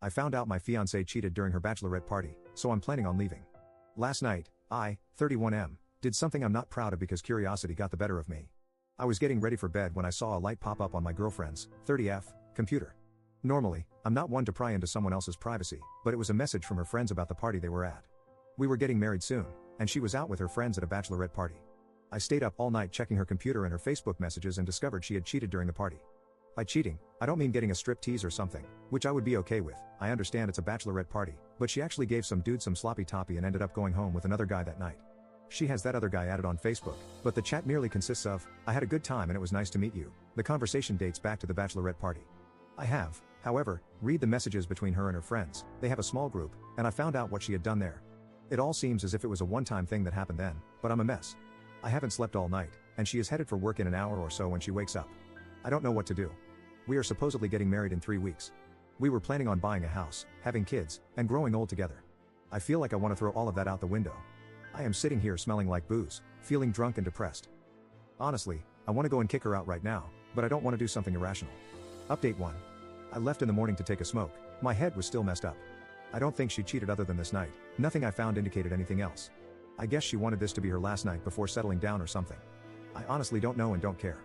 I found out my fiancée cheated during her bachelorette party, so I'm planning on leaving. Last night, I, 31M, did something I'm not proud of because curiosity got the better of me. I was getting ready for bed when I saw a light pop up on my girlfriend's, 30F, computer. Normally, I'm not one to pry into someone else's privacy, but it was a message from her friends about the party they were at. We were getting married soon, and she was out with her friends at a bachelorette party. I stayed up all night checking her computer and her Facebook messages and discovered she had cheated during the party. By cheating, I don't mean getting a striptease or something, which I would be okay with. I understand it's a bachelorette party, but she actually gave some dude some sloppy toppy and ended up going home with another guy that night. She has that other guy added on Facebook, but the chat merely consists of, "I had a good time and it was nice to meet you." The conversation dates back to the bachelorette party. I have, however, read the messages between her and her friends. They have a small group, and I found out what she had done there. It all seems as if it was a one-time thing that happened then, but I'm a mess. I haven't slept all night, and she is headed for work in an hour or so when she wakes up. I don't know what to do. We are supposedly getting married in 3 weeks. We were planning on buying a house, having kids, and growing old together. I feel like I want to throw all of that out the window. I am sitting here smelling like booze, feeling drunk and depressed. Honestly, I want to go and kick her out right now, but I don't want to do something irrational. Update 1. I left in the morning to take a smoke. My head was still messed up. I don't think she cheated other than this night. Nothing I found indicated anything else. I guess she wanted this to be her last night before settling down or something. I honestly don't know and don't care.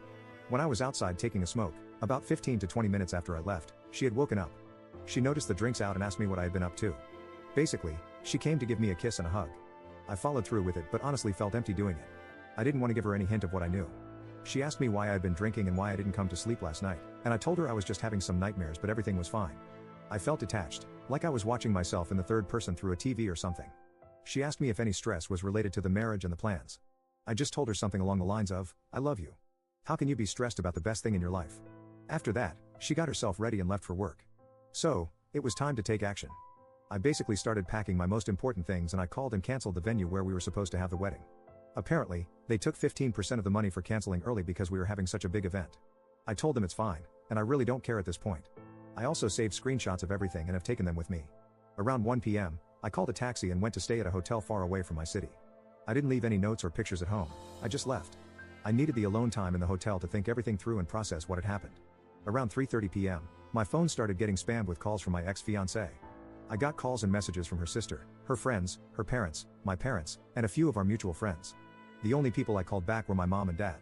When I was outside taking a smoke, about 15 to 20 minutes after I left, she had woken up. She noticed the drinks out and asked me what I had been up to. Basically, she came to give me a kiss and a hug. I followed through with it but honestly felt empty doing it. I didn't want to give her any hint of what I knew. She asked me why I had been drinking and why I didn't come to sleep last night, and I told her I was just having some nightmares but everything was fine. I felt detached, like I was watching myself in the third person through a TV or something. She asked me if any stress was related to the marriage and the plans. I just told her something along the lines of, "I love you. How can you be stressed about the best thing in your life?" After that, she got herself ready and left for work. So, it was time to take action. I basically started packing my most important things and I called and canceled the venue where we were supposed to have the wedding. Apparently, they took 15% of the money for canceling early because we were having such a big event. I told them it's fine, and I really don't care at this point. I also saved screenshots of everything and have taken them with me. Around 1 p.m., I called a taxi and went to stay at a hotel far away from my city. I didn't leave any notes or pictures at home, I just left. I needed the alone time in the hotel to think everything through and process what had happened. Around 3:30 p.m., my phone started getting spammed with calls from my ex-fiancée. I got calls and messages from her sister, her friends, her parents, my parents, and a few of our mutual friends. The only people I called back were my mom and dad.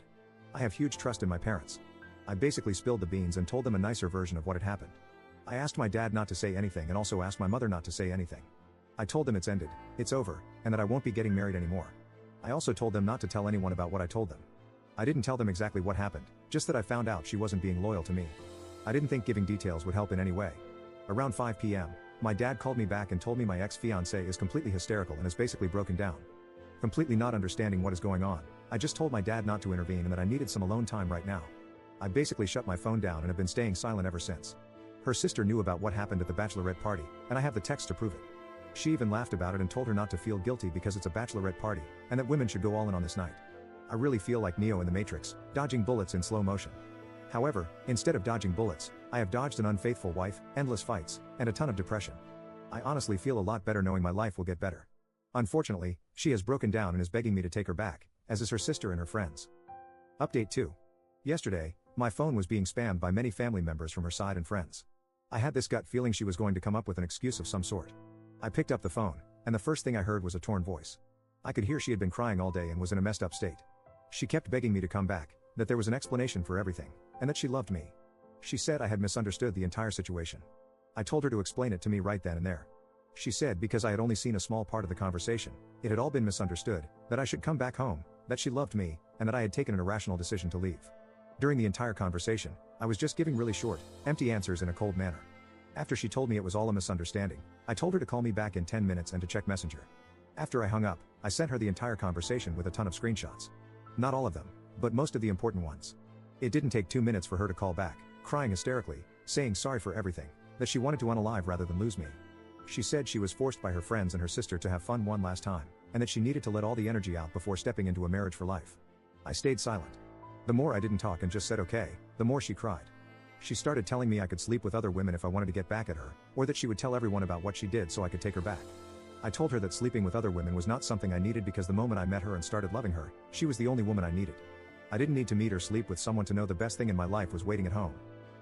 I have huge trust in my parents. I basically spilled the beans and told them a nicer version of what had happened. I asked my dad not to say anything and also asked my mother not to say anything. I told them it's ended, it's over, and that I won't be getting married anymore. I also told them not to tell anyone about what I told them. I didn't tell them exactly what happened, just that I found out she wasn't being loyal to me. I didn't think giving details would help in any way. Around 5 p.m., my dad called me back and told me my ex-fiancée is completely hysterical and is basically broken down. Completely not understanding what is going on, I just told my dad not to intervene and that I needed some alone time right now. I basically shut my phone down and have been staying silent ever since. Her sister knew about what happened at the bachelorette party, and I have the text to prove it. She even laughed about it and told her not to feel guilty because it's a bachelorette party, and that women should go all in on this night. I really feel like Neo in the Matrix, dodging bullets in slow motion. However, instead of dodging bullets, I have dodged an unfaithful wife, endless fights, and a ton of depression. I honestly feel a lot better knowing my life will get better. Unfortunately, she has broken down and is begging me to take her back, as is her sister and her friends. Update 2. Yesterday, my phone was being spammed by many family members from her side and friends. I had this gut feeling she was going to come up with an excuse of some sort. I picked up the phone, and the first thing I heard was a torn voice. I could hear she had been crying all day and was in a messed up state. She kept begging me to come back, that there was an explanation for everything, and that she loved me. She said I had misunderstood the entire situation. I told her to explain it to me right then and there. She said because I had only seen a small part of the conversation, it had all been misunderstood, that I should come back home, that she loved me, and that I had taken an irrational decision to leave. During the entire conversation, I was just giving really short, empty answers in a cold manner. After she told me it was all a misunderstanding, I told her to call me back in 10 minutes and to check Messenger. After I hung up, I sent her the entire conversation with a ton of screenshots. Not all of them, but most of the important ones. It didn't take 2 minutes for her to call back, crying hysterically, saying sorry for everything, that she wanted to unalive rather than lose me. She said she was forced by her friends and her sister to have fun one last time, and that she needed to let all the energy out before stepping into a marriage for life. I stayed silent. The more I didn't talk and just said okay, the more she cried. She started telling me I could sleep with other women if I wanted to get back at her, or that she would tell everyone about what she did so I could take her back. I told her that sleeping with other women was not something I needed because the moment I met her and started loving her, she was the only woman I needed. I didn't need to meet or sleep with someone to know the best thing in my life was waiting at home.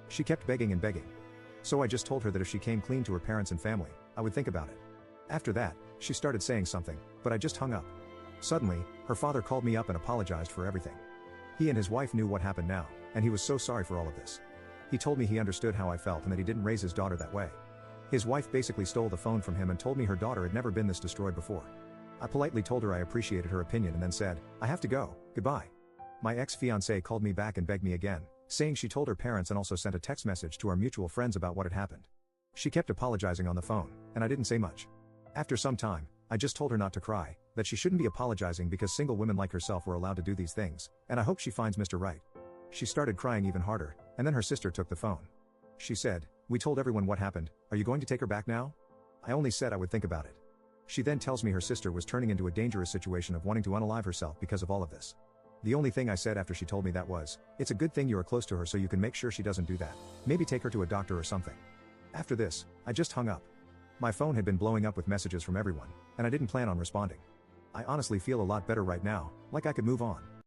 She kept begging and begging. So I just told her that if she came clean to her parents and family, I would think about it. After that, she started saying something, but I just hung up. Suddenly, her father called me up and apologized for everything. He and his wife knew what happened now, and he was so sorry for all of this. He told me he understood how I felt and that he didn't raise his daughter that way. His wife basically stole the phone from him and told me her daughter had never been this destroyed before. I politely told her I appreciated her opinion and then said, "I have to go, goodbye." My ex-fiancée called me back and begged me again, saying she told her parents and also sent a text message to our mutual friends about what had happened. She kept apologizing on the phone, and I didn't say much. After some time, I just told her not to cry, that she shouldn't be apologizing because single women like herself were allowed to do these things, and I hope she finds Mr. Right. She started crying even harder, and then her sister took the phone. She said, "We told everyone what happened, are you going to take her back now?" I only said I would think about it. She then tells me her sister was turning into a dangerous situation of wanting to unalive herself because of all of this. The only thing I said after she told me that was, "It's a good thing you are close to her so you can make sure she doesn't do that. Maybe take her to a doctor or something." After this, I just hung up. My phone had been blowing up with messages from everyone, and I didn't plan on responding. I honestly feel a lot better right now, like I could move on.